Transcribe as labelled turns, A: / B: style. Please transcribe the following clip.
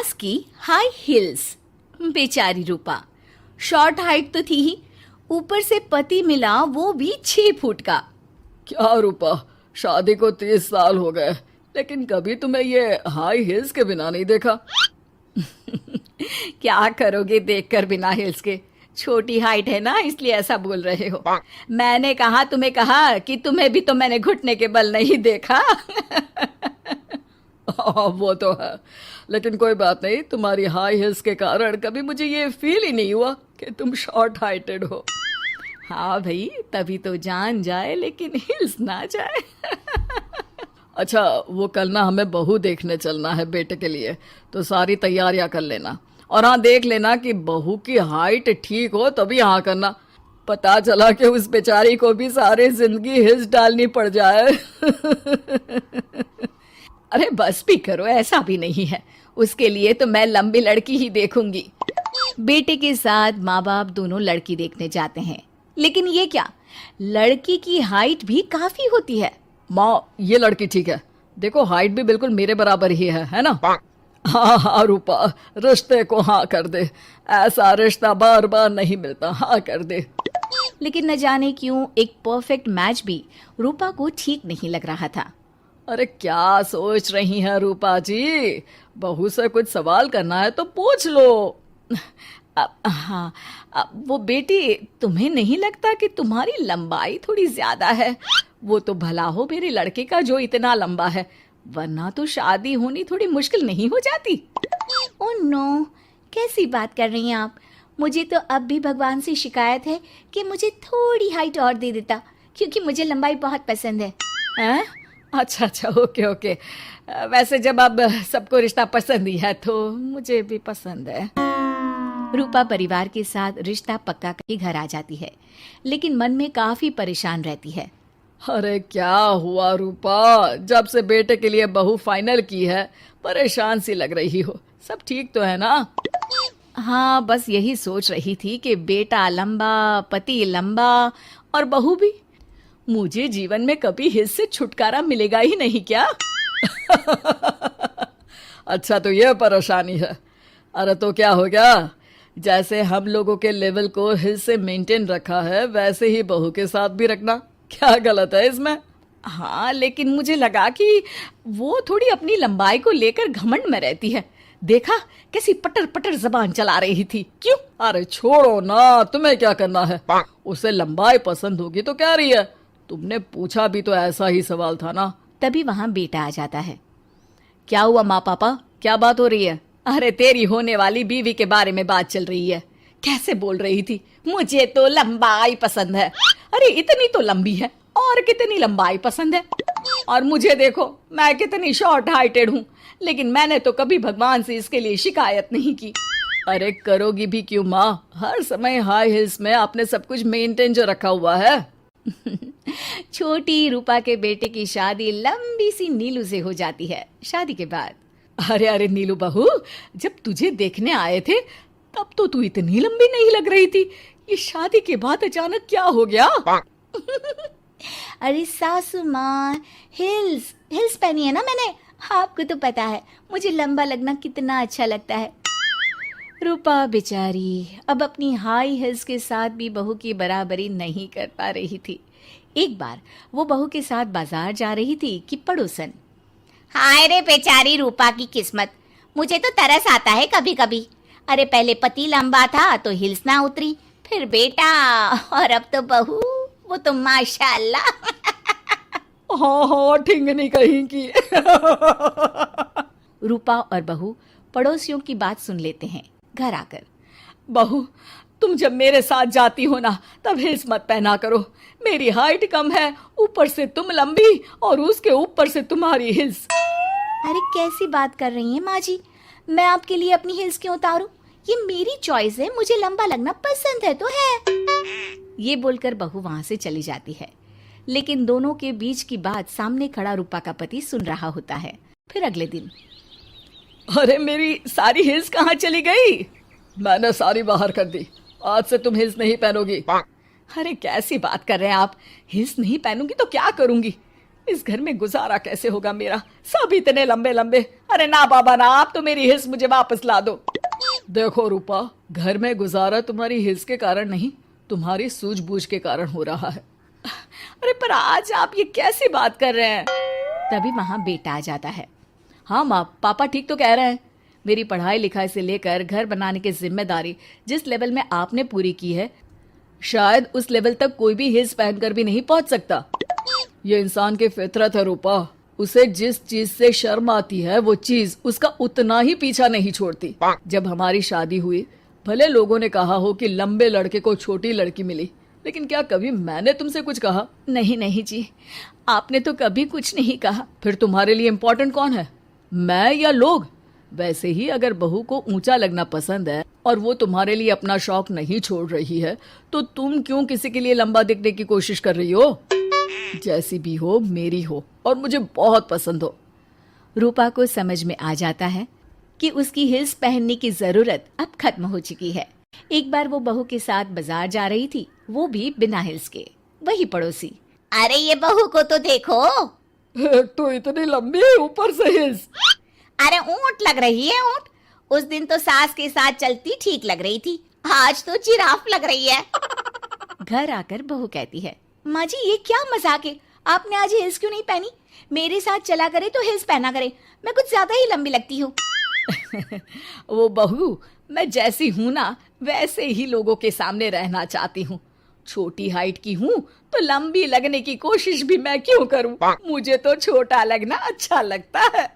A: पास की high heels. बेचारी रूपा, short height तो थी ही, ऊपर से पति मिला वो भी 6 फुट का।
B: क्या रूपा, शादी को 30 साल हो गए, लेकिन कभी तुम्हें ये हाई हिल्स के बिना नहीं देखा।
A: क्या करोगे देखकर बिना हिल्स के? छोटी हाइट है ना, इसलिए ऐसा बोल रहे हो। मैंने कहा तुम्हें कहा कि तुम्हें भी तो मैंने घुटने के बल नहीं देखा।
B: वो तो है, लेकिन कोई बात नहीं, तुम्हारी हाई हिल्स के कारण कभी मुझे ये फील ही नहीं हुआ कि तुम शॉर्ट हाइटेड हो।
A: हाँ भाई, तभी तो जान जाए लेकिन हिल्स ना जाए।
B: अच्छा, वो कल ना हमें बहू देखने चलना है बेटे के लिए, तो सारी तैयारियां कर लेना। और हाँ, देख लेना कि बहू की हाइट ठीक हो तभी हाँ करना। पता चला कि उस बेचारी को भी सारी जिंदगी हिल्स डालनी पड़ जाए।
A: अरे बस भी करो, ऐसा भी नहीं है। उसके लिए तो मैं लंबी लड़की ही देखूंगी। बेटे के साथ माँ बाप दोनों लड़की देखने जाते हैं, लेकिन ये क्या, लड़की की हाइट भी काफी होती है।
B: माँ, ये लड़की ठीक है, देखो हाइट भी बिल्कुल मेरे बराबर ही है ना। हाँ हाँ रूपा, रिश्ते को हाँ कर दे, ऐसा रिश्ता बार बार नहीं मिलता, हाँ कर दे।
A: लेकिन न जाने क्यों एक परफेक्ट मैच भी रूपा को ठीक नहीं लग रहा था।
B: अरे क्या सोच रही हैं रूपा जी, बहू से कुछ सवाल करना है तो पूछ लो।
A: हाँ, वो बेटी, तुम्हें नहीं लगता कि तुम्हारी लंबाई थोड़ी ज्यादा है? वो तो भला हो मेरे लड़के का जो इतना लंबा है, वरना तो शादी होनी थोड़ी मुश्किल नहीं हो जाती। ओह नो, कैसी बात कर रही हैं आप? मुझे तो अब भी भगवान से शिकायत है कि मुझे थोड़ी हाइट और दे देता, क्योंकि मुझे लंबाई बहुत पसंद है। हैं? अच्छा अच्छा, ओके ओके। वैसे जब अब सबको रिश्ता पसंद ही है तो मुझे भी पसंद है। रूपा परिवार के साथ रिश्ता पक्का करके घर आ जाती है, लेकिन मन में काफी परेशान रहती है।
B: अरे क्या हुआ रूपा, जब से बेटे के लिए बहू फाइनल की है परेशान सी लग रही हो, सब ठीक तो है ना?
A: हाँ, बस यही सोच रही थी कि बेटा लंबा, पति लंबा और बहू भी। मुझे जीवन में कभी हिस्स से छुटकारा मिलेगा ही नहीं क्या?
B: अच्छा, तो ये परेशानी है। अरे तो क्या हो गया, जैसे हम लोगों के लेवल को हिल से मेंटेन रखा है वैसे ही बहू के साथ भी रखना, क्या गलत है इसमें?
A: हाँ, लेकिन मुझे लगा कि वो थोड़ी अपनी लंबाई को लेकर घमंड में रहती है। देखा कैसी पटर पटर जबान चला रही थी। क्यों?
B: अरे छोड़ो ना, तुम्हें क्या करना है, उसे लंबाई पसंद होगी तो क्या रही है, तुमने पूछा भी तो ऐसा ही सवाल था ना।
A: तभी वहां बेटा आ जाता है। क्या हुआ माँ पापा, क्या बात हो रही है? अरे तेरी होने वाली बीवी के बारे में बात चल रही है। कैसे बोल रही थी, मुझे तो लंबाई पसंद है। अरे इतनी तो लंबी है, और कितनी लंबाई पसंद है। और मुझे देखो, मैं कितनी शॉर्ट हाइटेड हूँ, लेकिन मैंने तो कभी भगवान से इसके लिए शिकायत नहीं की।
B: अरे करोगी भी क्यों माँ, हर समय हाई हिल्स में आपने सब कुछ मेंटेन जो रखा हुआ है।
A: छोटी रूपा के बेटे की शादी लंबी सी नीलू से हो जाती है। शादी के बाद,
B: अरे अरे नीलू बहू, जब तुझे देखने आए थे तब तो तू इतनी लंबी नहीं लग रही थी, ये शादी के बाद अचानक क्या हो गया?
A: अरे सासू माँ, हिल्स हिल्स पहनी है ना मैंने, आपको तो पता है मुझे लंबा लगना कितना अच्छा लगता है। रूपा बेचारी अब अपनी हाई हिल्स के साथ भी बहू की बराबरी नहीं कर पा रही थी। एक बार वो बहू के साथ बाजार जा रही थी कि पड़ोसन, हाय रे बेचारी रूपा की किस्मत, मुझे तो तरस आता है कभी कभी। अरे पहले पति लंबा था तो हिल्स ना उतरी, फिर बेटा, और अब तो बहू, वो तो माशाल्लाह।
B: हाँ हाँ, ठिंगनी कहीं की।
A: रूपा और बहू पड़ोसियों की बात सुन लेते हैं। घर आकर,
B: बहू, तुम जब मेरे साथ जाती हो ना तब हिल्स मत पहना करो, मेरी हाइट कम है, ऊपर से तुम लंबी और उसके ऊपर से तुम्हारी हिल्स।
A: अरे कैसी बात कर रही हैं माँ जी, मैं आपके लिए अपनी हिल्स क्यों उतारूं? ये मेरी चॉइस है, मुझे लंबा लगना पसंद है तो है। ये बोलकर बहू वहां से चली जाती है, लेकिन दोनों के बीच की बात सामने खड़ा रूपा का पति सुन रहा होता है। फिर अगले दिन,
B: अरे मेरी सारी हिल्स कहाँ चली गई? मैंने सारी बाहर कर दी, आज से तुम हिल्स नहीं पहनोगी।
A: अरे कैसी बात कर रहे हैं आप, हिल्स नहीं पहनूंगी तो क्या करूंगी? इस घर में गुजारा कैसे होगा मेरा, सब इतने लंबे लंबे। अरे ना बाबा ना, आप तो मेरी हिस्स मुझे वापस ला दो।
B: देखो रूपा, घर में गुजारा तुम्हारी हिल्स के कारण नहीं, तुम्हारी सूझबूझ के कारण हो रहा है।
A: अरे पर आज आप ये कैसी बात कर रहे हैं? तभी वहां बेटा आ जाता है। हाँ माँ, पापा ठीक तो कह रहे हैं। मेरी पढ़ाई लिखाई से लेकर घर बनाने की जिम्मेदारी जिस लेवल में आपने पूरी की है,
B: शायद उस लेवल तक कोई भी हिल्स पहनकर भी नहीं पहुंच सकता। ये इंसान की फितरत है रूपा, उसे जिस चीज से शर्म आती है वो चीज उसका उतना ही पीछा नहीं छोड़ती। जब हमारी शादी हुई, भले लोगों ने कहा हो कि लंबे लड़के को छोटी लड़की मिली, लेकिन क्या कभी मैंने तुमसे कुछ कहा?
A: नहीं नहीं जी, आपने तो कभी कुछ नहीं कहा।
B: फिर तुम्हारे लिए इम्पोर्टेंट कौन है, मैं या लोग? वैसे ही अगर बहू को ऊंचा लगना पसंद है और वो तुम्हारे लिए अपना शौक नहीं छोड़ रही है, तो तुम क्यों किसी के लिए लंबा दिखने की कोशिश कर रही हो? जैसी भी हो, मेरी हो और मुझे बहुत पसंद हो।
A: रूपा को समझ में आ जाता है कि उसकी हिल्स पहनने की जरूरत अब खत्म हो चुकी है। एक बार वो बहू के साथ बाजार जा रही थी, वो भी बिना हिल्स के। वही पड़ोसी,
C: अरे ये बहू को तो देखो,
B: एक तो इतनी लंबी है, ऊपर से हिल्स।
C: अरे ऊंट लग रही है ऊंट। उस दिन तो सास के साथ चलती ठीक लग रही थी, आज तो जिराफ लग रही है।
A: घर आकर बहू कहती है, माँ जी ये क्या मजाक है, आपने आज हिल्स क्यों नहीं पहनी? मेरे साथ चला करे तो हिल्स पहना करे, मैं कुछ ज्यादा ही लंबी लगती हूँ। वो बहू, मैं जैसी हूँ ना वैसे ही लोगों के सामने रहना चाहती हूँ। छोटी हाइट की हूँ तो लंबी लगने की कोशिश भी मैं क्यों करूँ? मुझे तो छोटा लगना अच्छा लगता है।